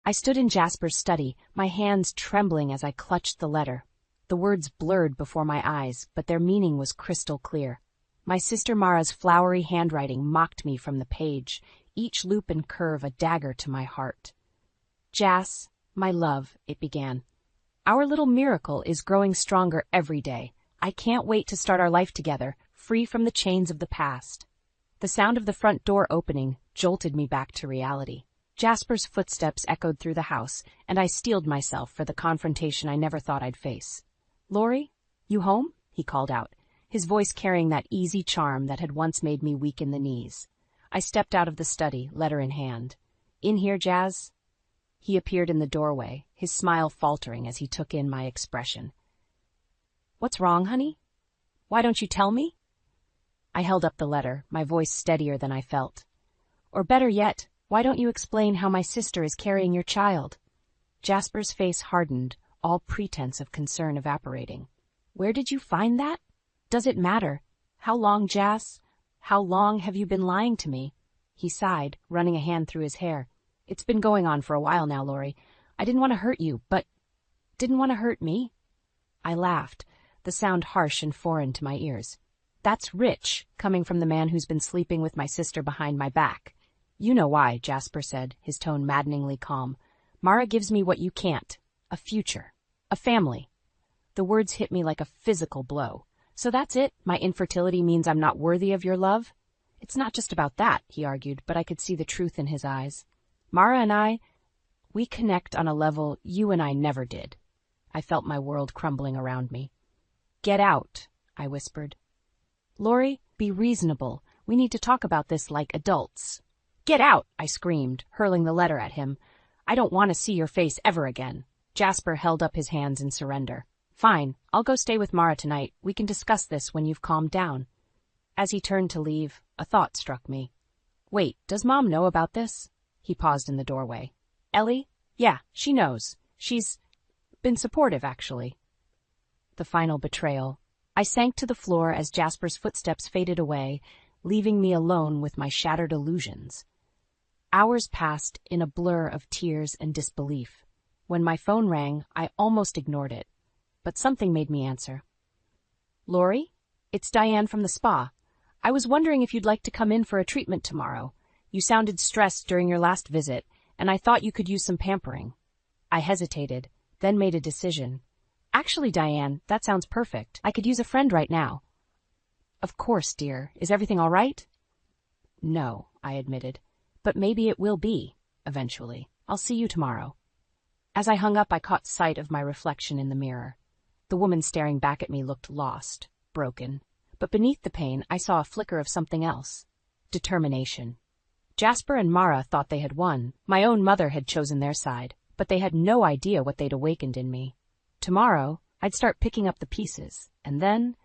I stood in Jasper's study, my hands trembling as I clutched the letter. The words blurred before my eyes, but their meaning was crystal clear. My sister Mara's flowery handwriting mocked me from the page, each loop and curve a dagger to my heart. "Jas, my love," it began. "Our little miracle is growing stronger every day. I can't wait to start our life together, free from the chains of the past." The sound of the front door opening jolted me back to reality. Jasper's footsteps echoed through the house, and I steeled myself for the confrontation I never thought I'd face. "Lori, you home?" he called out, his voice carrying that easy charm that had once made me weak in the knees. I stepped out of the study, letter in hand. "In here, Jas?" He appeared in the doorway, his smile faltering as he took in my expression. "What's wrong, honey? Why don't you tell me?" I held up the letter, my voice steadier than I felt. "Or better yet, why don't you explain how my sister is carrying your child?" Jasper's face hardened, all pretense of concern evaporating. "Where did you find that? Does it matter? How long, Jas? How long have you been lying to me?" He sighed, running a hand through his hair. "It's been going on for a while now, Lori. I didn't want to hurt you, but didn't want to hurt me." I laughed, the sound harsh and foreign to my ears. "That's rich, coming from the man who's been sleeping with my sister behind my back." "You know why," Jasper said, his tone maddeningly calm. "Mara gives me what you can't. A future. A family." The words hit me like a physical blow. "So that's it? My infertility means I'm not worthy of your love?" "It's not just about that," he argued, but I could see the truth in his eyes. "Mara and we connect on a level you and I never did." I felt my world crumbling around me. "Get out," I whispered. "Lori, be reasonable. We need to talk about this like adults." "Get out," I screamed, hurling the letter at him. "I don't want to see your face ever again." Jasper held up his hands in surrender. "Fine, I'll go stay with Mara tonight. We can discuss this when you've calmed down." As he turned to leave, a thought struck me. "Wait, does Mom know about this?" He paused in the doorway. "Ellie? Yeah, she knows. She's been supportive, actually." The final betrayal. I sank to the floor as Jasper's footsteps faded away, leaving me alone with my shattered illusions. Hours passed in a blur of tears and disbelief. When my phone rang, I almost ignored it, but something made me answer. "Lori? It's Diane from the spa. I was wondering if you'd like to come in for a treatment tomorrow. You sounded stressed during your last visit, and I thought you could use some pampering." I hesitated, then made a decision. "Actually, Diane, that sounds perfect. I could use a friend right now." "Of course, dear. Is everything all right?" "No," I admitted. "But maybe it will be, eventually. I'll see you tomorrow." As I hung up, I caught sight of my reflection in the mirror. The woman staring back at me looked lost, broken. But beneath the pain, I saw a flicker of something else. Determination. Jasper and Mara thought they had won. My own mother had chosen their side, but they had no idea what they'd awakened in me. Tomorrow, I'd start picking up the pieces, and then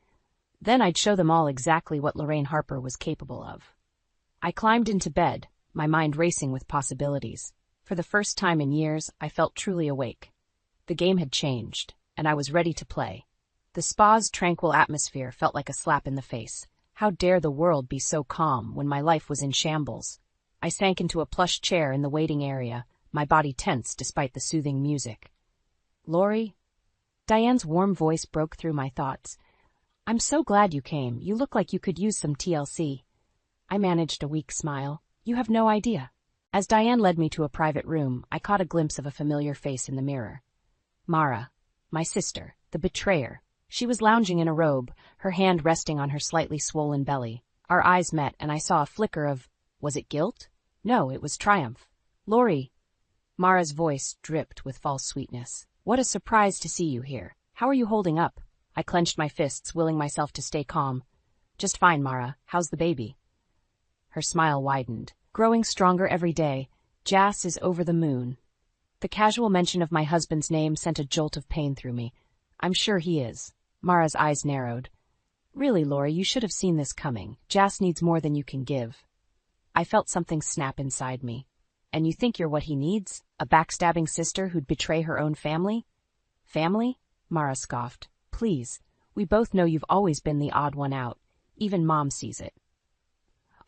I'd show them all exactly what Lorraine Harper was capable of. I climbed into bed, my mind racing with possibilities. For the first time in years, I felt truly awake. The game had changed, and I was ready to play. The spa's tranquil atmosphere felt like a slap in the face. How dare the world be so calm when my life was in shambles? I sank into a plush chair in the waiting area, my body tense despite the soothing music. "Lori?" Diane's warm voice broke through my thoughts. "I'm so glad you came. You look like you could use some TLC." I managed a weak smile. "You have no idea." As Diane led me to a private room, I caught a glimpse of a familiar face in the mirror. Mara, my sister, the betrayer. She was lounging in a robe, her hand resting on her slightly swollen belly. Our eyes met, and I saw a flicker of, was it guilt? No, it was triumph. "Lori." Mara's voice dripped with false sweetness. "What a surprise to see you here. How are you holding up?" I clenched my fists, willing myself to stay calm. "Just fine, Mara. How's the baby?" Her smile widened. "Growing stronger every day. Jas is over the moon." The casual mention of my husband's name sent a jolt of pain through me. "I'm sure he is." Mara's eyes narrowed. "Really, Lori, you should have seen this coming. Jas needs more than you can give." I felt something snap inside me. "And you think you're what he needs? A backstabbing sister who'd betray her own family?" "Family?" Mara scoffed. "Please. We both know you've always been the odd one out. Even Mom sees it."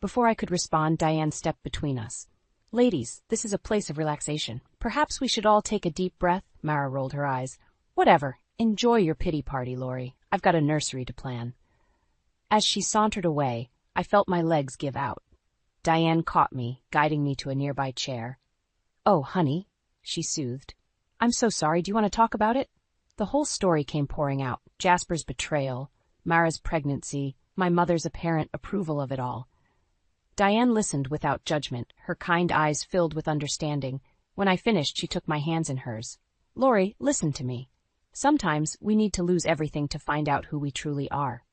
Before I could respond, Diane stepped between us. Ladies, this is a place of relaxation. Perhaps we should all take a deep breath. Mara rolled her eyes. Whatever. Enjoy your pity party, Lori. I've got a nursery to plan. As she sauntered away, I felt my legs give out. Diane caught me, guiding me to a nearby chair. Oh, honey, she soothed. I'm so sorry. Do you want to talk about it? The whole story came pouring out. Jasper's betrayal, Mara's pregnancy, my mother's apparent approval of it all. Diane listened without judgment, her kind eyes filled with understanding. When I finished, she took my hands in hers. Lori, listen to me. Sometimes we need to lose everything to find out who we truly are.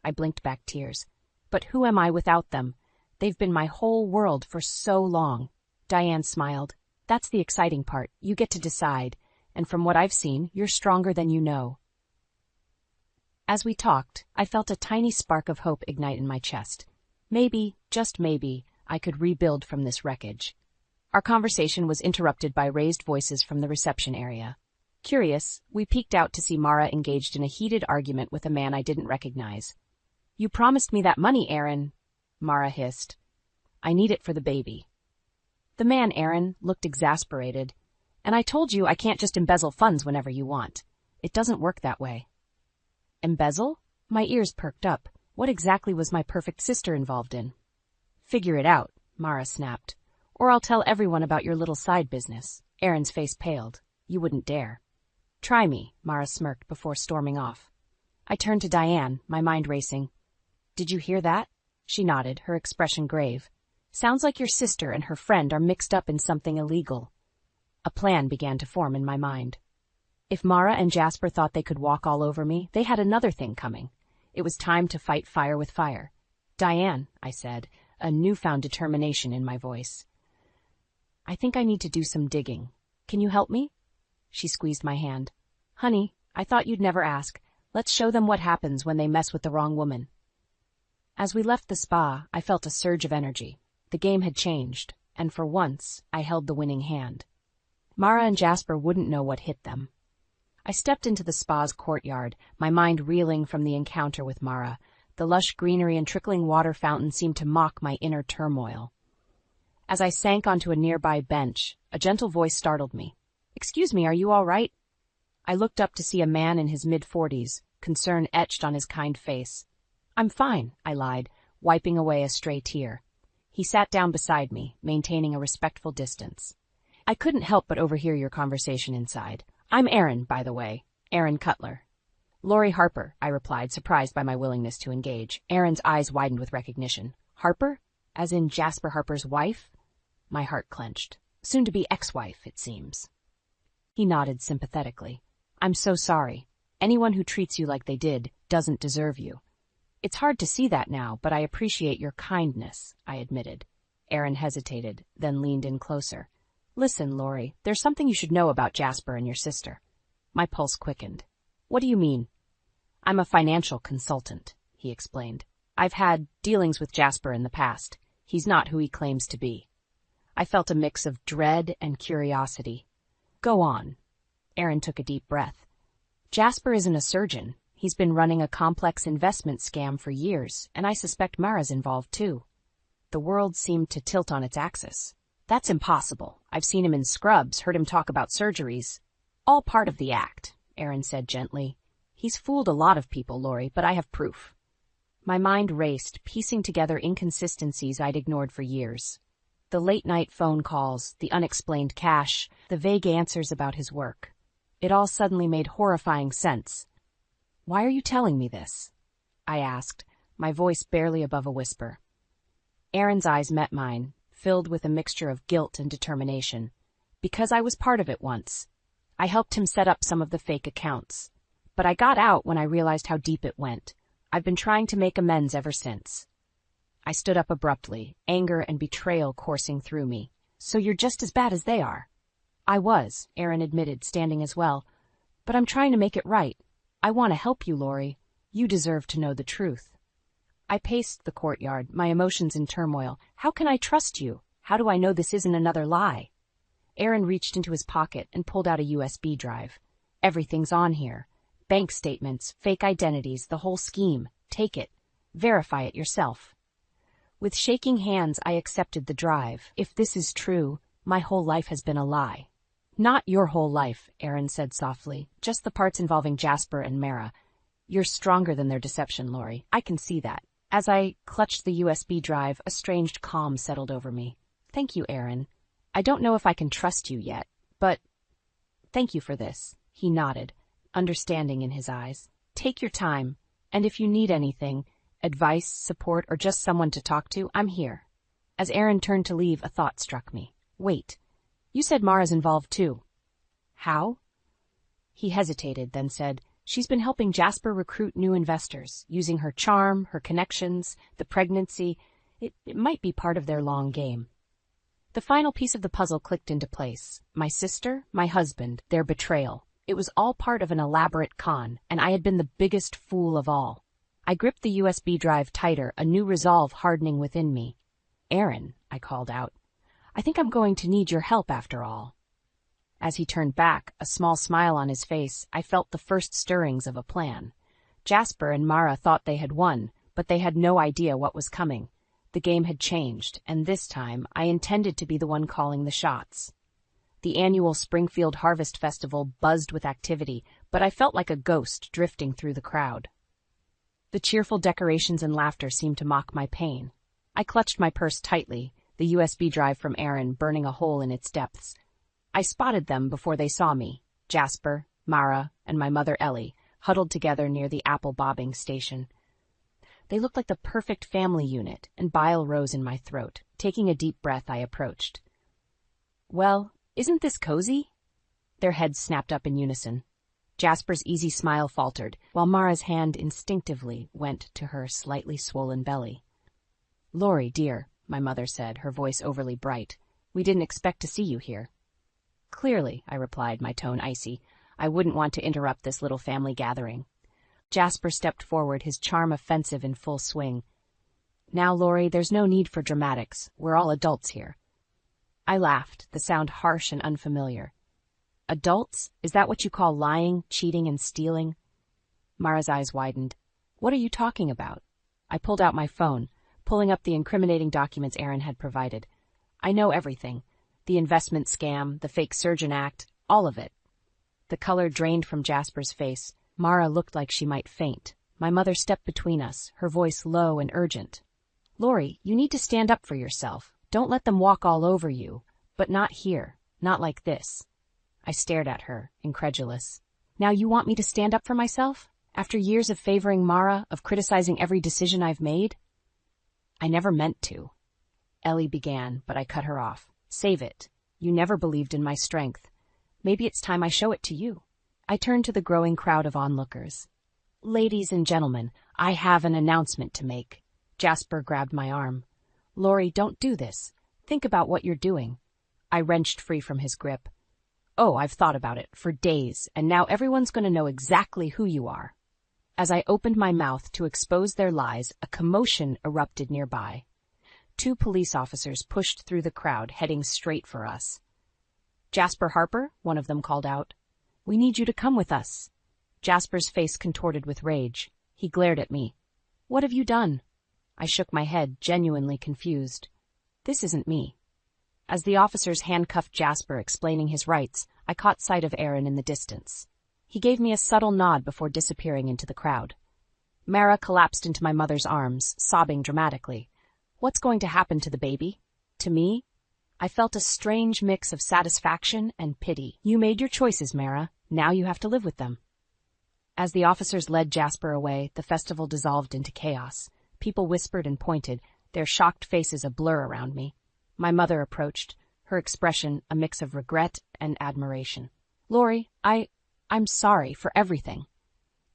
I blinked back tears. But who am I without them? They've been my whole world for so long. Diane smiled. That's the exciting part. You get to decide. And from what I've seen, you're stronger than you know. As we talked, I felt a tiny spark of hope ignite in my chest. Maybe, just maybe, I could rebuild from this wreckage. Our conversation was interrupted by raised voices from the reception area. Curious, we peeked out to see Mara engaged in a heated argument with a man I didn't recognize. You promised me that money, Aaron, Mara hissed. I need it for the baby. The man, Aaron, looked exasperated. And I told you I can't just embezzle funds whenever you want. It doesn't work that way. Embezzle? My ears perked up. What exactly was my perfect sister involved in? Figure it out, Mara snapped. Or I'll tell everyone about your little side business. Aaron's face paled. You wouldn't dare. Try me, Mara smirked before storming off. I turned to Diane, my mind racing. Did you hear that? She nodded, her expression grave. Sounds like your sister and her friend are mixed up in something illegal. A plan began to form in my mind. If Mara and Jasper thought they could walk all over me, they had another thing coming. It was time to fight fire with fire. Diane, I said, a newfound determination in my voice. I think I need to do some digging. Can you help me? She squeezed my hand. Honey, I thought you'd never ask. Let's show them what happens when they mess with the wrong woman. As we left the spa, I felt a surge of energy. The game had changed, and for once, I held the winning hand. Mara and Jasper wouldn't know what hit them. I stepped into the spa's courtyard, my mind reeling from the encounter with Mara. The lush greenery and trickling water fountain seemed to mock my inner turmoil. As I sank onto a nearby bench, a gentle voice startled me. Excuse me, are you all right? I looked up to see a man in his mid-40s, concern etched on his kind face. I'm fine, I lied, wiping away a stray tear. He sat down beside me, maintaining a respectful distance. I couldn't help but overhear your conversation inside. I'm Aaron, by the way. Aaron Cutler. Lori Harper, I replied, surprised by my willingness to engage. Aaron's eyes widened with recognition. Harper? As in Jasper Harper's wife? My heart clenched. Soon to be ex-wife, it seems. He nodded sympathetically. I'm so sorry. Anyone who treats you like they did doesn't deserve you. It's hard to see that now, but I appreciate your kindness, I admitted. Aaron hesitated, then leaned in closer. Listen, Lori, there's something you should know about Jasper and your sister. My pulse quickened. What do you mean? I'm a financial consultant, he explained. I've had dealings with Jasper in the past. He's not who he claims to be. I felt a mix of dread and curiosity. Go on. Aaron took a deep breath. Jasper isn't a surgeon. He's been running a complex investment scam for years, and I suspect Mara's involved too. The world seemed to tilt on its axis. That's impossible. I've seen him in scrubs, heard him talk about surgeries. All part of the act, Aaron said gently. He's fooled a lot of people, Lori, but I have proof. My mind raced, piecing together inconsistencies I'd ignored for years. The late-night phone calls, the unexplained cash, the vague answers about his work. It all suddenly made horrifying sense. Why are you telling me this? I asked, my voice barely above a whisper. Aaron's eyes met mine, filled with a mixture of guilt and determination. Because I was part of it once. I helped him set up some of the fake accounts. But I got out when I realized how deep it went. I've been trying to make amends ever since. I stood up abruptly, anger and betrayal coursing through me. So you're just as bad as they are. I was, Aaron admitted, standing as well. But I'm trying to make it right. I want to help you, Lori. You deserve to know the truth. I paced the courtyard, my emotions in turmoil. How can I trust you? How do I know this isn't another lie? Aaron reached into his pocket and pulled out a USB drive. Everything's on here. Bank statements, fake identities, the whole scheme. Take it. Verify it yourself. With shaking hands, I accepted the drive. If this is true, my whole life has been a lie. Not your whole life, Aaron said softly. Just the parts involving Jasper and Mara. You're stronger than their deception, Lori. I can see that. As I clutched the USB drive, a strange calm settled over me. Thank you, Aaron. I don't know if I can trust you yet, but thank you for this. He nodded, understanding in his eyes. Take your time, and if you need anything, advice, support, or just someone to talk to, I'm here. As Aaron turned to leave, a thought struck me. Wait, you said Mara's involved too. How? He hesitated, then said, she's been helping Jasper recruit new investors, using her charm, her connections, the pregnancy. It might be part of their long game. The final piece of the puzzle clicked into place. My sister, my husband, their betrayal. It was all part of an elaborate con, and I had been the biggest fool of all. I gripped the USB drive tighter, a new resolve hardening within me. Aaron, I called out, I think I'm going to need your help after all. As he turned back, a small smile on his face, I felt the first stirrings of a plan. Jasper and Mara thought they had won, but they had no idea what was coming. The game had changed, and this time I intended to be the one calling the shots. The annual Springfield Harvest Festival buzzed with activity, but I felt like a ghost drifting through the crowd. The cheerful decorations and laughter seemed to mock my pain. I clutched my purse tightly, the USB drive from Aaron burning a hole in its depths. I spotted them before they saw me, Jasper, Mara, and my mother Ellie, huddled together near the apple bobbing station. They looked like the perfect family unit, and bile rose in my throat. Taking a deep breath, I approached. Well, isn't this cozy? Their heads snapped up in unison. Jasper's easy smile faltered, while Mara's hand instinctively went to her slightly swollen belly. Lori, dear, my mother said, her voice overly bright, we didn't expect to see you here. Clearly, I replied, my tone icy. I wouldn't want to interrupt this little family gathering. Jasper stepped forward, his charm offensive in full swing. Now, Lori, there's no need for dramatics. We're all adults here. I laughed, the sound harsh and unfamiliar. Adults? Is that what you call lying, cheating, and stealing? Mara's eyes widened. What are you talking about? I pulled out my phone, pulling up the incriminating documents Aaron had provided. I know everything. The investment scam, the fake surgeon act, all of it. The color drained from Jasper's face. Mara looked like she might faint. My mother stepped between us, her voice low and urgent. Lori, you need to stand up for yourself. Don't let them walk all over you. But not here. Not like this. I stared at her, incredulous. Now you want me to stand up for myself? After years of favoring Mara, of criticizing every decision I've made? I never meant to. Ellie began, but I cut her off. Save it. You never believed in my strength. Maybe it's time I show it to you. I turned to the growing crowd of onlookers. Ladies and gentlemen, I have an announcement to make. Jasper grabbed my arm. Lori, don't do this. Think about what you're doing. I wrenched free from his grip. Oh, I've thought about it for days, and now everyone's going to know exactly who you are. As I opened my mouth to expose their lies, a commotion erupted nearby. 2 police officers pushed through the crowd, heading straight for us. Jasper Harper, one of them called out. We need you to come with us. Jasper's face contorted with rage. He glared at me. What have you done? I shook my head, genuinely confused. This isn't me. As the officers handcuffed Jasper, explaining his rights, I caught sight of Aaron in the distance. He gave me a subtle nod before disappearing into the crowd. Mara collapsed into my mother's arms, sobbing dramatically. What's going to happen to the baby? To me? I felt a strange mix of satisfaction and pity. You made your choices, Mara. Now you have to live with them. As the officers led Jasper away, the festival dissolved into chaos. People whispered and pointed, their shocked faces a blur around me. My mother approached, her expression a mix of regret and admiration. Lori, I'm sorry for everything.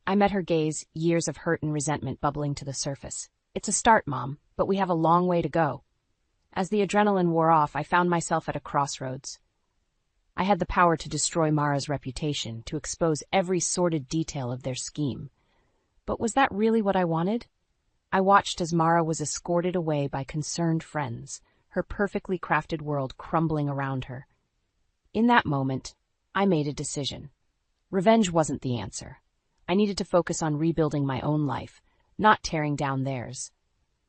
I met her gaze, years of hurt and resentment bubbling to the surface. It's a start, Mom, but we have a long way to go. As the adrenaline wore off, I found myself at a crossroads. I had the power to destroy Mara's reputation, to expose every sordid detail of their scheme. But was that really what I wanted? I watched as Mara was escorted away by concerned friends, her perfectly crafted world crumbling around her. In that moment, I made a decision. Revenge wasn't the answer. I needed to focus on rebuilding my own life, not tearing down theirs.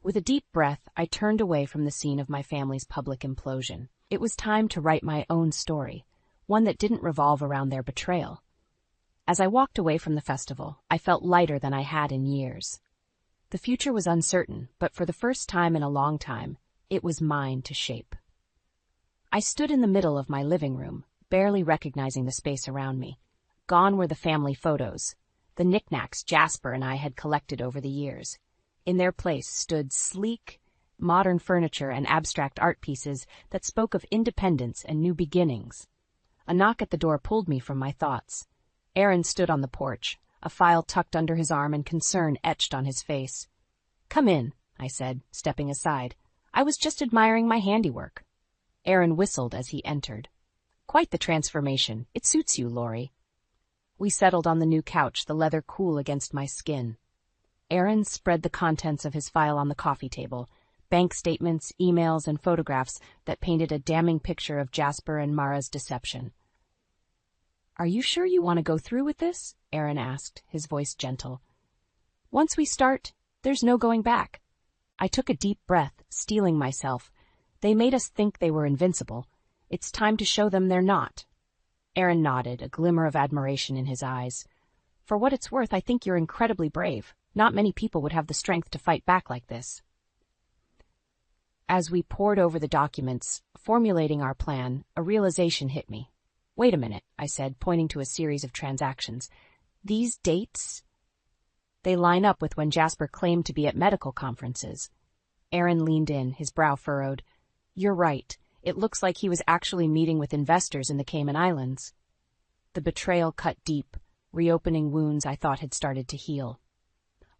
With a deep breath, I turned away from the scene of my family's public implosion. It was time to write my own story, one that didn't revolve around their betrayal. As I walked away from the festival, I felt lighter than I had in years. The future was uncertain, but for the first time in a long time, it was mine to shape. I stood in the middle of my living room, barely recognizing the space around me. Gone were the family photos, the knickknacks Jasper and I had collected over the years. In their place stood sleek, modern furniture and abstract art pieces that spoke of independence and new beginnings. A knock at the door pulled me from my thoughts. Aaron stood on the porch, a file tucked under his arm and concern etched on his face. "Come in," I said, stepping aside. "I was just admiring my handiwork." Aaron whistled as he entered. "Quite the transformation. It suits you, Lori." We settled on the new couch, the leather cool against my skin. Aaron spread the contents of his file on the coffee table, bank statements, emails, and photographs that painted a damning picture of Jasper and Mara's deception. "Are you sure you want to go through with this?" Aaron asked, his voice gentle. "Once we start, there's no going back." I took a deep breath, steeling myself. They made us think they were invincible. It's time to show them they're not. Aaron nodded, a glimmer of admiration in his eyes. "For what it's worth, I think you're incredibly brave. Not many people would have the strength to fight back like this." As we pored over the documents, formulating our plan, a realization hit me. "Wait a minute," I said, pointing to a series of transactions. "These dates? They line up with when Jasper claimed to be at medical conferences." Aaron leaned in, his brow furrowed. "You're right. It looks like he was actually meeting with investors in the Cayman Islands." The betrayal cut deep, reopening wounds I thought had started to heal.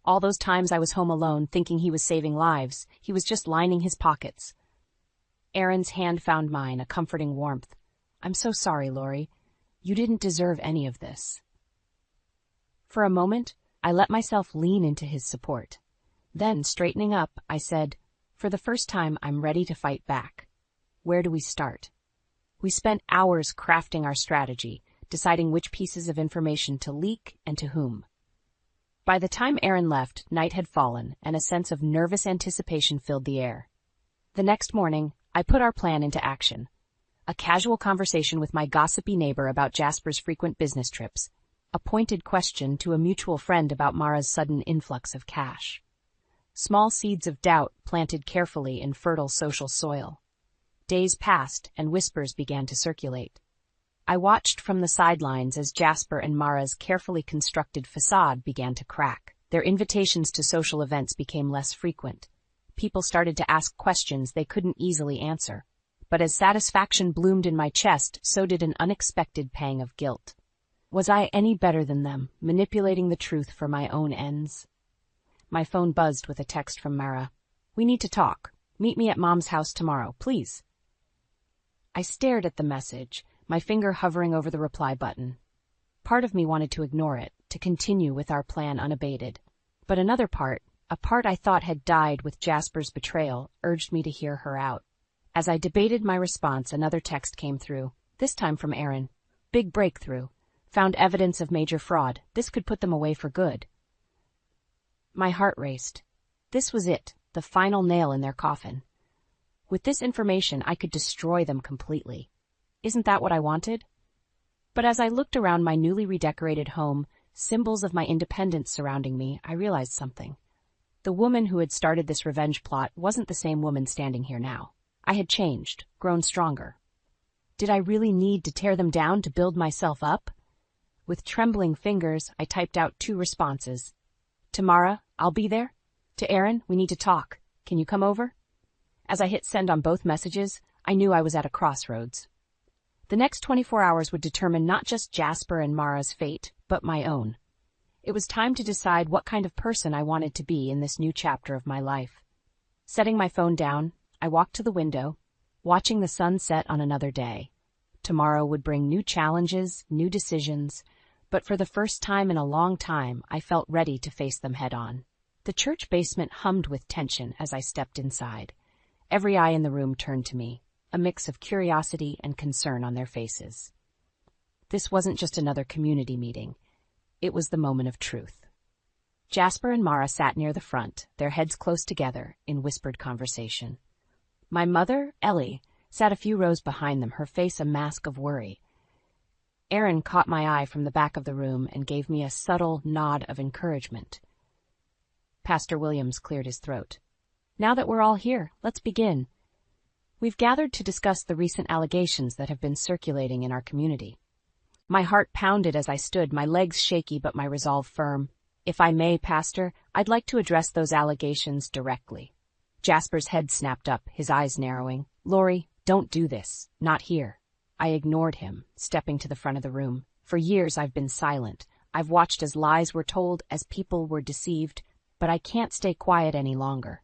All those times I was home alone, thinking he was saving lives, he was just lining his pockets. Aaron's hand found mine, a comforting warmth. "I'm so sorry, Lori. You didn't deserve any of this." For a moment, I let myself lean into his support. Then, straightening up, I said, "For the first time, I'm ready to fight back. Where do we start?" We spent hours crafting our strategy, deciding which pieces of information to leak and to whom. By the time Aaron left, night had fallen, and a sense of nervous anticipation filled the air. The next morning, I put our plan into action. A casual conversation with my gossipy neighbor about Jasper's frequent business trips. A pointed question to a mutual friend about Mara's sudden influx of cash. Small seeds of doubt planted carefully in fertile social soil. Days passed, and whispers began to circulate. I watched from the sidelines as Jasper and Mara's carefully constructed facade began to crack. Their invitations to social events became less frequent. People started to ask questions they couldn't easily answer. But as satisfaction bloomed in my chest, so did an unexpected pang of guilt. Was I any better than them, manipulating the truth for my own ends? My phone buzzed with a text from Mara. "We need to talk. Meet me at Mom's house tomorrow, please." I stared at the message, my finger hovering over the reply button. Part of me wanted to ignore it, to continue with our plan unabated. But another part, a part I thought had died with Jasper's betrayal, urged me to hear her out. As I debated my response, another text came through, this time from Aaron. "Big breakthrough. Found evidence of major fraud. This could put them away for good." My heart raced. This was it, the final nail in their coffin. With this information, I could destroy them completely. Isn't that what I wanted? But as I looked around my newly redecorated home, symbols of my independence surrounding me, I realized something. The woman who had started this revenge plot wasn't the same woman standing here now. I had changed, grown stronger. Did I really need to tear them down to build myself up? With trembling fingers, I typed out 2 responses. "To Mara, I'll be there. To Aaron, we need to talk. Can you come over?" As I hit send on both messages, I knew I was at a crossroads. The next 24 hours would determine not just Jasper and Mara's fate, but my own. It was time to decide what kind of person I wanted to be in this new chapter of my life. Setting my phone down, I walked to the window, watching the sun set on another day. Tomorrow would bring new challenges, new decisions, but for the first time in a long time, I felt ready to face them head on. The church basement hummed with tension as I stepped inside. Every eye in the room turned to me, a mix of curiosity and concern on their faces. This wasn't just another community meeting. It was the moment of truth. Jasper and Mara sat near the front, their heads close together, in whispered conversation. My mother, Ellie, sat a few rows behind them, her face a mask of worry. Aaron caught my eye from the back of the room and gave me a subtle nod of encouragement. Pastor Williams cleared his throat. Now that we're all here, let's begin. We've gathered to discuss the recent allegations that have been circulating in our community. My heart pounded as I stood, my legs shaky but my resolve firm. If I may, Pastor, I'd like to address those allegations directly. Jasper's head snapped up, his eyes narrowing. Lori, don't do this. Not here. I ignored him, stepping to the front of the room. For years I've been silent. I've watched as lies were told, as people were deceived, but I can't stay quiet any longer.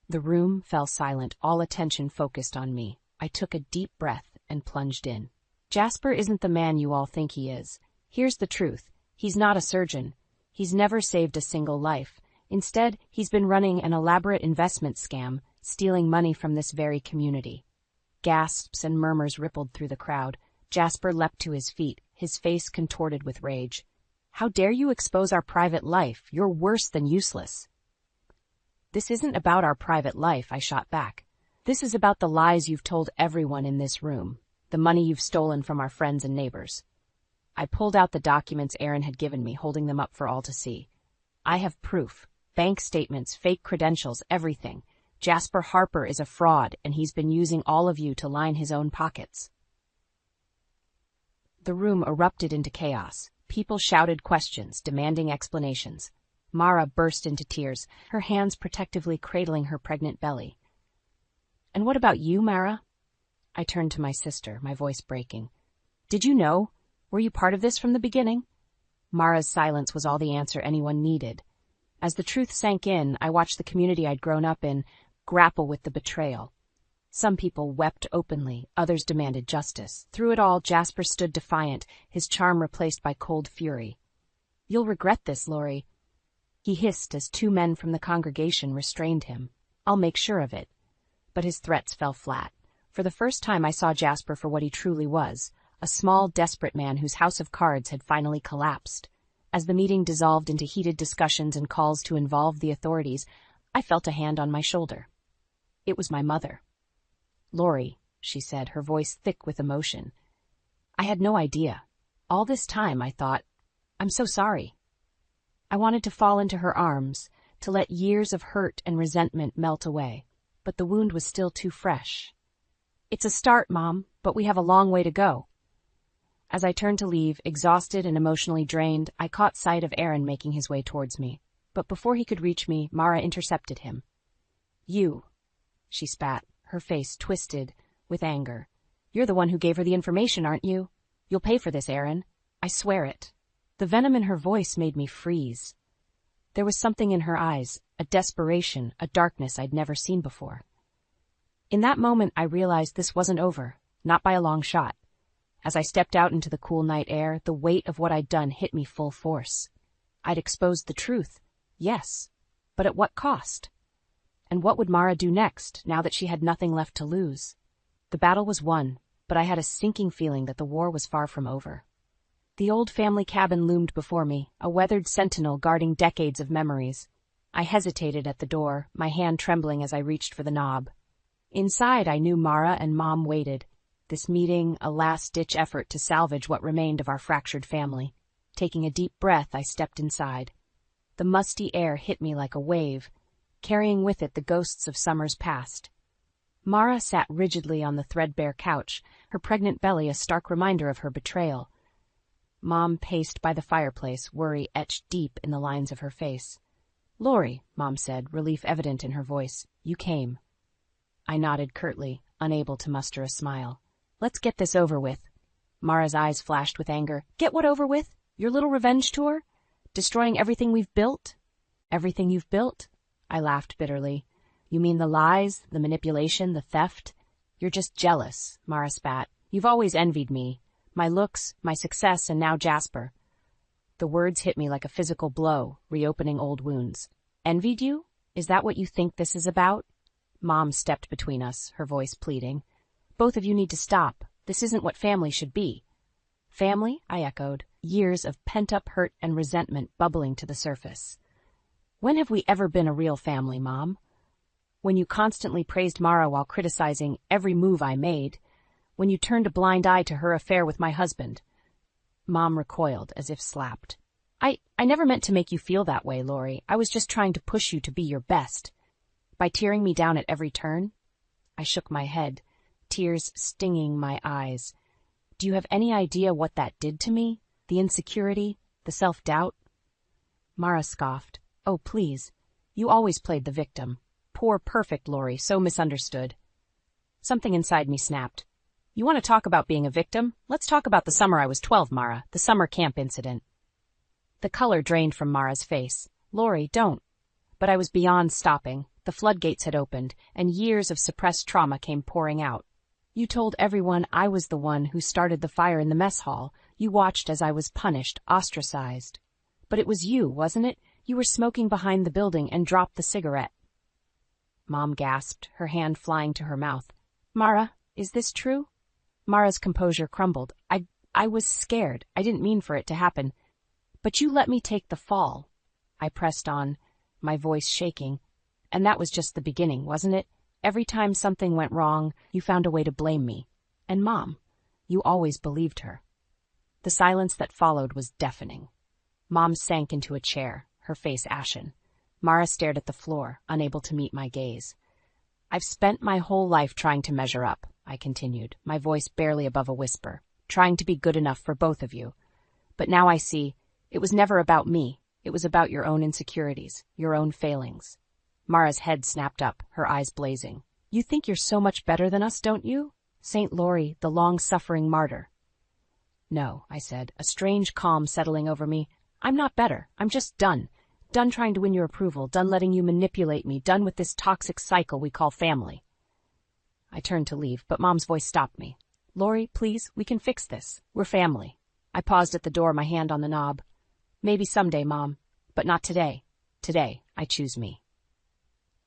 The room fell silent, all attention focused on me. I took a deep breath and plunged in. Jasper isn't the man you all think he is. Here's the truth. He's not a surgeon. He's never saved a single life. Instead, he's been running an elaborate investment scam, stealing money from this very community. Gasps and murmurs rippled through the crowd. Jasper leapt to his feet, his face contorted with rage. How dare you expose our private life? You're worse than useless. This isn't about our private life, I shot back. This is about the lies you've told everyone in this room, the money you've stolen from our friends and neighbors. I pulled out the documents Aaron had given me, holding them up for all to see. I have proof. Bank statements, fake credentials, everything. Jasper Harper is a fraud, and he's been using all of you to line his own pockets. The room erupted into chaos. People shouted questions, demanding explanations. Mara burst into tears, her hands protectively cradling her pregnant belly. And what about you, Mara? I turned to my sister, my voice breaking. Did you know? Were you part of this from the beginning? Mara's silence was all the answer anyone needed. As the truth sank in, I watched the community I'd grown up in grapple with the betrayal. Some people wept openly, others demanded justice. Through it all, Jasper stood defiant, his charm replaced by cold fury. You'll regret this, Lori. He hissed as two men from the congregation restrained him. I'll make sure of it. But his threats fell flat. For the first time I saw Jasper for what he truly was, a small, desperate man whose house of cards had finally collapsed. As the meeting dissolved into heated discussions and calls to involve the authorities, I felt a hand on my shoulder. It was my mother. Lori, she said, her voice thick with emotion. I had no idea. All this time, I thought, I'm so sorry. I wanted to fall into her arms, to let years of hurt and resentment melt away, but the wound was still too fresh. It's a start, Mom, but we have a long way to go. As I turned to leave, exhausted and emotionally drained, I caught sight of Aaron making his way towards me. But before he could reach me, Mara intercepted him. You, she spat, her face twisted with anger. You're the one who gave her the information, aren't you? You'll pay for this, Aaron. I swear it. The venom in her voice made me freeze. There was something in her eyes, a desperation, a darkness I'd never seen before. In that moment, I realized this wasn't over, not by a long shot. As I stepped out into the cool night air, the weight of what I'd done hit me full force. I'd exposed the truth, yes, but at what cost? And what would Mara do next, now that she had nothing left to lose? The battle was won, but I had a sinking feeling that the war was far from over. The old family cabin loomed before me, a weathered sentinel guarding decades of memories. I hesitated at the door, my hand trembling as I reached for the knob. Inside, I knew Mara and Mom waited. This meeting, a last-ditch effort to salvage what remained of our fractured family. Taking a deep breath, I stepped inside. The musty air hit me like a wave, carrying with it the ghosts of summers past. Mara sat rigidly on the threadbare couch, her pregnant belly a stark reminder of her betrayal. Mom paced by the fireplace, worry etched deep in the lines of her face. Lori, Mom said, relief evident in her voice, you came. I nodded curtly, unable to muster a smile. Let's get this over with. Mara's eyes flashed with anger. Get what over with? Your little revenge tour? Destroying everything we've built? Everything you've built? I laughed bitterly. You mean the lies, the manipulation, the theft? You're just jealous, Mara spat. You've always envied me. My looks, my success, and now Jasper. The words hit me like a physical blow, reopening old wounds. Envied you? Is that what you think this is about? Mom stepped between us, her voice pleading. Both of you need to stop. This isn't what family should be. Family? I echoed, years of pent-up hurt and resentment bubbling to the surface. When have we ever been a real family, Mom? When you constantly praised Mara while criticizing every move I made. When you turned a blind eye to her affair with my husband. Mom recoiled as if slapped. I never meant to make you feel that way, Lori. I was just trying to push you to be your best. By tearing me down at every turn? I shook my head, tears stinging my eyes. Do you have any idea what that did to me? The insecurity, the self-doubt? Mara scoffed. Oh, please. You always played the victim. Poor, perfect Lori, so misunderstood. Something inside me snapped. You want to talk about being a victim? Let's talk about the summer I was 12, Mara, the summer camp incident. The color drained from Mara's face. Lori, don't. But I was beyond stopping. The floodgates had opened, and years of suppressed trauma came pouring out. You told everyone I was the one who started the fire in the mess hall. You watched as I was punished, ostracized. But it was you, wasn't it? You were smoking behind the building and dropped the cigarette. Mom gasped, her hand flying to her mouth. Mara, is this true? Mara's composure crumbled. I was scared. I didn't mean for it to happen. But you let me take the fall. I pressed on, my voice shaking. And that was just the beginning, wasn't it? Every time something went wrong, you found a way to blame me. And Mom, you always believed her. The silence that followed was deafening. Mom sank into a chair, her face ashen. Mara stared at the floor, unable to meet my gaze. I've spent my whole life trying to measure up, I continued, my voice barely above a whisper, trying to be good enough for both of you. But now I see, it was never about me. It was about your own insecurities, your own failings. Mara's head snapped up, her eyes blazing. You think you're so much better than us, don't you? Saint Lori, the long-suffering martyr. No, I said, a strange calm settling over me. I'm not better. I'm just done. Done trying to win your approval, done letting you manipulate me, done with this toxic cycle we call family. I turned to leave, but Mom's voice stopped me. Lori, please, we can fix this. We're family. I paused at the door, my hand on the knob. Maybe someday, Mom, but not today. Today, I choose me.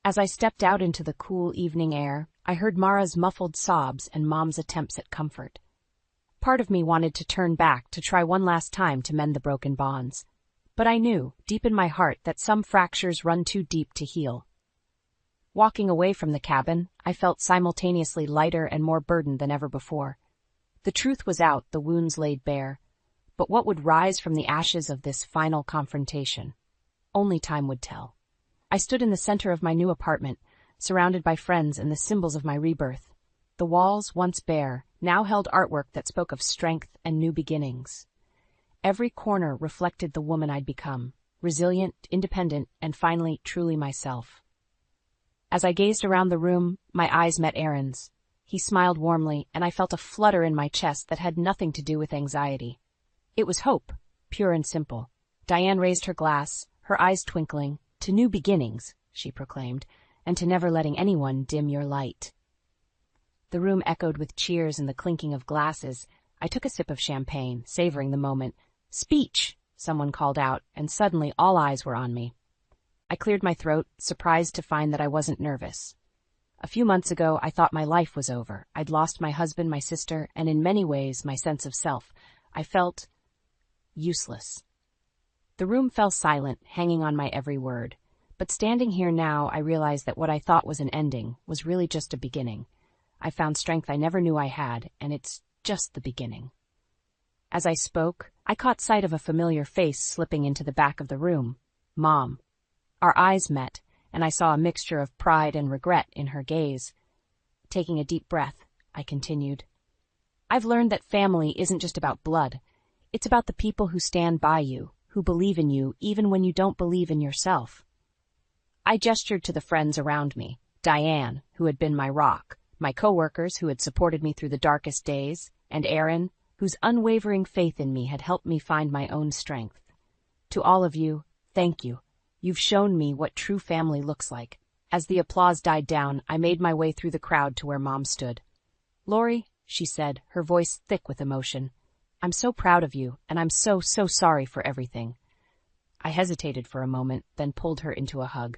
As I stepped out into the cool evening air, I heard Mara's muffled sobs and Mom's attempts at comfort. Part of me wanted to turn back to try one last time to mend the broken bonds. But I knew, deep in my heart, that some fractures run too deep to heal. Walking away from the cabin, I felt simultaneously lighter and more burdened than ever before. The truth was out, the wounds laid bare. But what would rise from the ashes of this final confrontation? Only time would tell. I stood in the center of my new apartment, surrounded by friends and the symbols of my rebirth. The walls, once bare, now held artwork that spoke of strength and new beginnings. Every corner reflected the woman I'd become, resilient, independent, and finally truly myself. As I gazed around the room, my eyes met Aaron's. He smiled warmly, and I felt a flutter in my chest that had nothing to do with anxiety. It was hope, pure and simple. Diane raised her glass, her eyes twinkling. To new beginnings, she proclaimed, and to never letting anyone dim your light. The room echoed with cheers and the clinking of glasses. I took a sip of champagne, savoring the moment. Speech, someone called out, and suddenly all eyes were on me. I cleared my throat, surprised to find that I wasn't nervous. A few months ago, I thought my life was over. I'd lost my husband, my sister, and in many ways, my sense of self. I felt useless. The room fell silent, hanging on my every word. But standing here now, I realized that what I thought was an ending was really just a beginning. I found strength I never knew I had, and it's just the beginning. As I spoke, I caught sight of a familiar face slipping into the back of the room. Mom. Our eyes met, and I saw a mixture of pride and regret in her gaze. Taking a deep breath, I continued. I've learned that family isn't just about blood. It's about the people who stand by you, who believe in you even when you don't believe in yourself. I gestured to the friends around me, Diane, who had been my rock, my coworkers who had supported me through the darkest days, and Aaron, whose unwavering faith in me had helped me find my own strength. To all of you, thank you. You've shown me what true family looks like. As the applause died down, I made my way through the crowd to where Mom stood. Lori, she said, her voice thick with emotion, I'm so proud of you, and I'm so sorry for everything. I hesitated for a moment, then pulled her into a hug.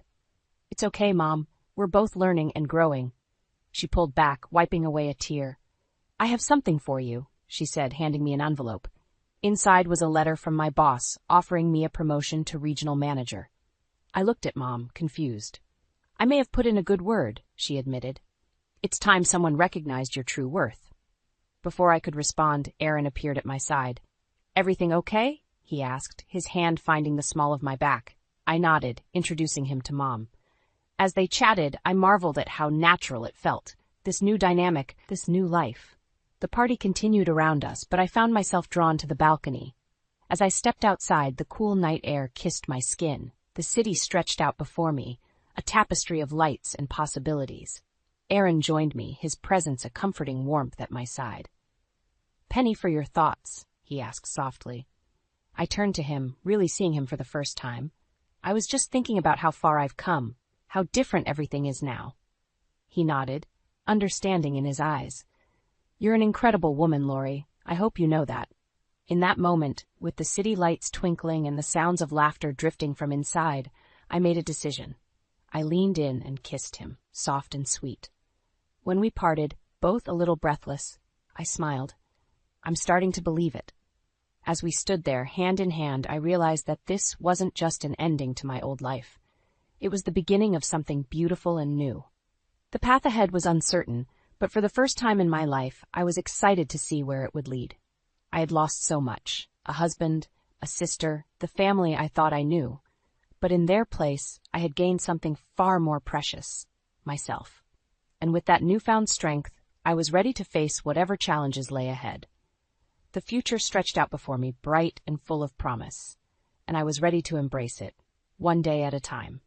It's okay, Mom. We're both learning and growing. She pulled back, wiping away a tear. I have something for you, she said, handing me an envelope. Inside was a letter from my boss, offering me a promotion to regional manager. I looked at Mom, confused. I may have put in a good word, she admitted. It's time someone recognized your true worth. Before I could respond, Aaron appeared at my side. Everything okay? He asked, his hand finding the small of my back. I nodded, introducing him to Mom. As they chatted, I marveled at how natural it felt. This new dynamic, this new life. The party continued around us, but I found myself drawn to the balcony. As I stepped outside, the cool night air kissed my skin. The city stretched out before me, a tapestry of lights and possibilities. Aaron joined me, his presence a comforting warmth at my side. "Penny for your thoughts," he asked softly. I turned to him, really seeing him for the first time. "I was just thinking about how far I've come, how different everything is now." He nodded, understanding in his eyes. "You're an incredible woman, Lori. I hope you know that." In that moment, with the city lights twinkling and the sounds of laughter drifting from inside, I made a decision. I leaned in and kissed him, soft and sweet. When we parted, both a little breathless, I smiled. I'm starting to believe it. As we stood there, hand in hand, I realized that this wasn't just an ending to my old life. It was the beginning of something beautiful and new. The path ahead was uncertain, but for the first time in my life, I was excited to see where it would lead. I had lost so much, a husband, a sister, the family I thought I knew. But in their place, I had gained something far more precious, myself. And with that newfound strength, I was ready to face whatever challenges lay ahead. The future stretched out before me, bright and full of promise, and I was ready to embrace it, one day at a time.